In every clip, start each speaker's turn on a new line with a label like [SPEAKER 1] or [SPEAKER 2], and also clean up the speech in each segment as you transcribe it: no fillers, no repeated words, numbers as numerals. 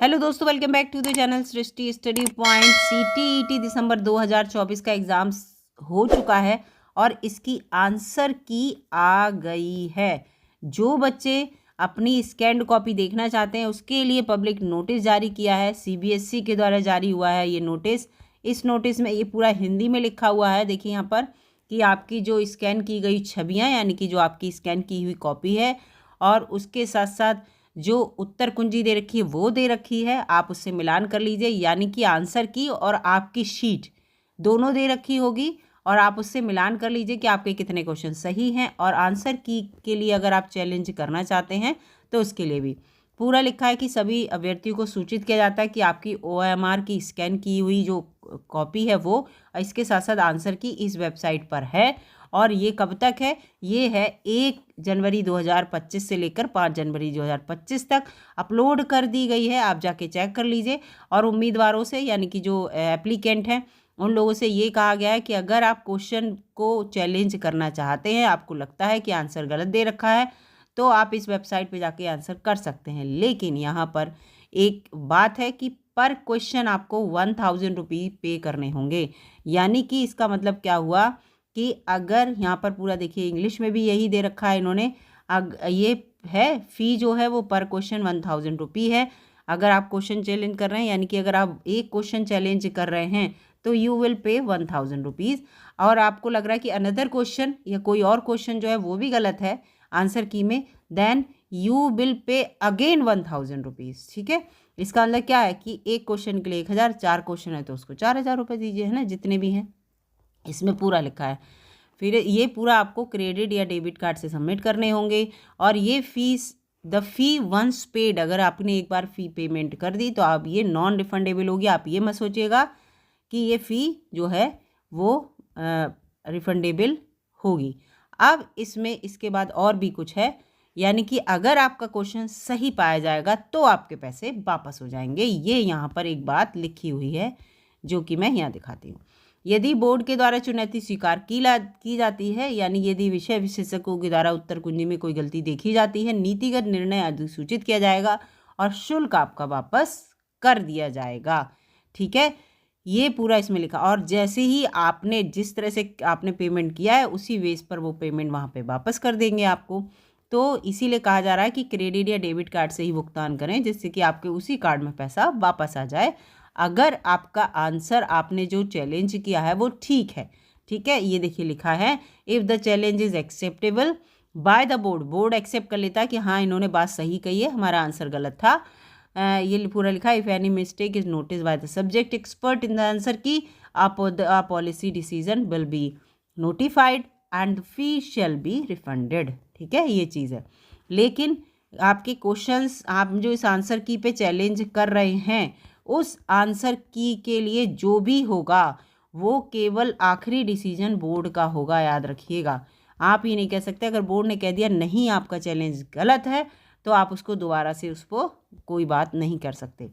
[SPEAKER 1] Hello दोस्तों, welcome back to the channel Srishti study point. CTET December 2024 का exam हो चुका है और इसकी आंसर की आ गई है। जो बच्चे अपनी स्कैन्ड कॉपी देखना चाहते हैं उसके लिए पब्लिक नोटिस जारी किया है, सीबीएसई के द्वारा जारी हुआ है ये नोटिस। इस नोटिस में ये पूरा हिंदी में लिखा हुआ है। देखिए यहाँ पर कि आपकी जो स्कैन की गई छवियाँ यानी कि जो आपकी स्कैन की हुई कॉपी है और उसके साथ साथ जो उत्तर कुंजी दे रखी है वो दे रखी है, आप उससे मिलान कर लीजिए। यानी कि आंसर की और आपकी शीट दोनों दे रखी होगी और आप उससे मिलान कर लीजिए कि आपके कितने क्वेश्चन सही हैं। और आंसर की के लिए अगर आप चैलेंज करना चाहते हैं तो उसके लिए भी पूरा लिखा है कि सभी अभ्यर्थियों को सूचित किया जाता है कि आपकी ओएमआर की स्कैन की हुई जो कॉपी है वो इसके साथ साथ आंसर की इस वेबसाइट पर है। और ये कब तक है? ये है 1 जनवरी 2025 से लेकर 5 जनवरी 2025 तक अपलोड कर दी गई है। आप जाके चेक कर लीजिए। और उम्मीदवारों से यानी कि जो एप्लीकेंट हैं उन लोगों से ये कहा गया है कि अगर आप क्वेश्चन को चैलेंज करना चाहते हैं, आपको लगता है कि आंसर गलत दे रखा है, तो आप इस वेबसाइट पे जाके आंसर कर सकते हैं। लेकिन यहाँ पर एक बात है कि पर क्वेश्चन आपको 1000 रुपीज़ पे करने होंगे। यानी कि इसका मतलब क्या हुआ कि अगर यहाँ पर पूरा देखिए इंग्लिश में भी यही दे रखा है इन्होंने। ये है फ़ी जो है वो पर क्वेश्चन 1000 रुपी है। अगर आप क्वेश्चन चैलेंज कर रहे हैं यानी कि अगर आप एक क्वेश्चन चैलेंज कर रहे हैं तो यू विल पे 1000 रुपीज़। और आपको लग रहा है कि अनदर क्वेश्चन या कोई और क्वेश्चन जो है वो भी गलत है आंसर की में, then you will pay again 1000 rupees. ठीक है, इसका मतलब क्या है कि एक क्वेश्चन के लिए 1000, 4 क्वेश्चन है तो उसको 4000 रुपये दीजिए, है ना, जितने भी हैं। इसमें पूरा लिखा है। फिर ये पूरा आपको क्रेडिट या डेबिट कार्ड से सबमिट करने होंगे। और ये fees the fee once paid, अगर आपने एक बार फ़ी पेमेंट कर दी तो आप ये नॉन रिफंडेबल होगी। आप ये मत सोचिएगा कि ये फ़ी जो है वो रिफंडेबल होगी। अब इसमें इसके बाद और भी कुछ है, यानी कि अगर आपका क्वेश्चन सही पाया जाएगा तो आपके पैसे वापस हो जाएंगे। ये यहाँ पर एक बात लिखी हुई है जो कि मैं यहाँ दिखाती हूँ। यदि बोर्ड के द्वारा चुनौती स्वीकार की जाती है, यानी यदि विषय विशेषज्ञों के द्वारा उत्तर कुंजी में कोई गलती देखी जाती है, नीतिगत निर्णय अधिसूचित किया जाएगा और शुल्क आपका वापस कर दिया जाएगा। ठीक है, ये पूरा इसमें लिखा। और जैसे ही आपने जिस तरह से आपने पेमेंट किया है उसी बेस पर वो पेमेंट वहाँ पे वापस कर देंगे आपको। तो इसीलिए कहा जा रहा है कि क्रेडिट या डेबिट कार्ड से ही भुगतान करें जिससे कि आपके उसी कार्ड में पैसा वापस आ जाए अगर आपका आंसर आपने जो चैलेंज किया है वो ठीक है। ठीक है, ये देखिए लिखा है if the challenge is acceptable by the board, board accept कर लेता है कि हाँ इन्होंने बात सही कही है, हमारा आंसर गलत था। ये पूरा लिखा है if any mistake is notice by the subject expert in the answer key policy decision will be notified and fee shall be refunded. ठीक है, ये चीज़ है। लेकिन आपके क्वेश्चंस आप जो इस आंसर की पे चैलेंज कर रहे हैं उस आंसर की के लिए जो भी होगा वो केवल आखिरी डिसीजन बोर्ड का होगा, याद रखिएगा। आप ये नहीं कह सकते अगर बोर्ड ने कह दिया नहीं आपका चैलेंज गलत है तो आप उसको दोबारा से उसको कोई बात नहीं कर सकते।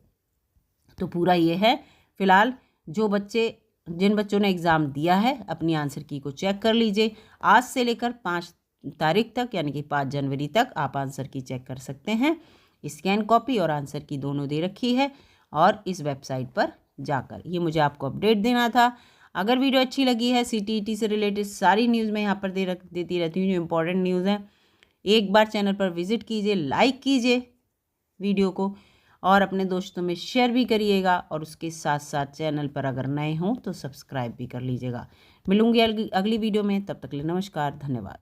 [SPEAKER 1] तो पूरा ये है। फिलहाल जिन बच्चों ने एग्ज़ाम दिया है अपनी आंसर की को चेक कर लीजिए। आज से लेकर 5 तारीख तक यानी कि 5 जनवरी तक आप आंसर की चेक कर सकते हैं। स्कैन कॉपी और आंसर की दोनों दे रखी है और इस वेबसाइट पर जाकर। ये मुझे आपको अपडेट देना था। अगर वीडियो अच्छी लगी है, सीटीईटी से रिलेटेड सारी न्यूज़ मैं यहाँ पर देती रहती हूँ जो इम्पोर्टेंट न्यूज़ हैं। एक बार चैनल पर विजिट कीजिए, लाइक कीजिए वीडियो को और अपने दोस्तों में शेयर भी करिएगा। और उसके साथ साथ चैनल पर अगर नए हों तो सब्सक्राइब भी कर लीजिएगा। मिलूंगी अगली वीडियो में, तब तक के लिए नमस्कार, धन्यवाद।